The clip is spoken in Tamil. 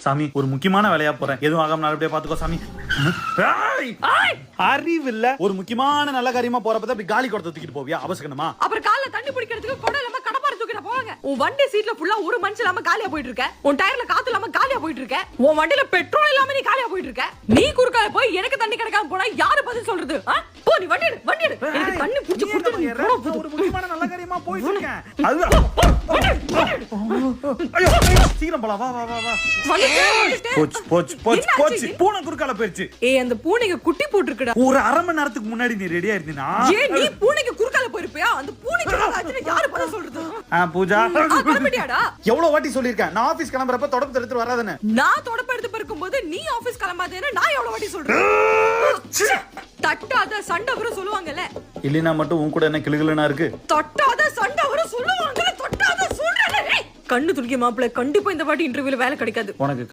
சாமி ஒரு முக்கியமான வேலையா போறேன், எதுவும் ஆகாம நல்லபடியா பாத்துக்கோ சாமி. அறிவு இல்ல, ஒரு முக்கியமான நல்ல காரியமா போறப்ப அப்படி காலி குடத்தை தூக்கிட்டு போவியா அவசரமா? அப்புறம் காலைல தண்ணி பிடிக்கிறதுக்கு குடம் இல்லாம கடப்பாரை தூக்கிட்டு போவாங்க. உன் வண்டி சீட்ல ஃபுல்லா ஒரு மனுஷன் இல்லாம காலியா போயிட்டு இருக்க, உன் டயர்ல காத்து இல்லாம காலியா போயிட்டு இருக்க, உன் வண்டியில பெட்ரோல் இல்லாம நீ காலியா போயிட்டு இருக்க. நீ குறுக்கால போய் எனக்கு தண்ணி கிடைக்காம போனா யாரு பதில் சொல்றது? போ நீ வண்டி எடு, வண்டி எடு. எனக்கு தண்ணி புடிச்சு கொடுத்து ஒரு முக்கியமான நல்ல காரியமா போயிட்டு இருக்கேன். அதுதான் சீக்கிரம் போலாம், வா வா வா வா. போச்சு போச்சு போச்சு போச்சு, பூனை குறுக்கால போயிருச்சு. ஏய் அந்த பூனைக்கு குட்டி போட்டுருக்குடா. ஒரு அரை மணி நேரத்துக்கு முன்னாடி நீ ரெடியா இருந்தீனா? ஏய் நீ பூனைக்கு குறுக்கால போயிருப்பியா? அந்த பூனைக்கு ஆச்சுனா யாரு பதில் சொல்றது? பூஜா கிளம்பிட்டியாடா? எவ்வளவு வாட்டி சொல்லிருக்கேன் நான் ஆபீஸ் கிளம்பறப்ப தொடப்பு எடுத்து வராதன்னு. நான் தொடப்பு எடுத்து இருக்கும்போது நீ ஆபீஸ் கிளம்பாதேன்னு நான் எவ்வளவு வாட்டி சொல்றேன்? தட்டாத சண்டை வரும் சொல்லுவாங்கல்ல. இல்லனா மட்டும் உன் கூட என்ன கிளுகிளுனா இருக்கு? தட்டாத சண்டை வரும் சொல்லுவாங்கல்ல, தொட்டாத சொல்றேன். கண்ணு துடிக்க மாப்ள, கண்டிப்பா இந்த வாட்டி இன்டர்வியூல வேலை கிடைக்காது உனக்கு.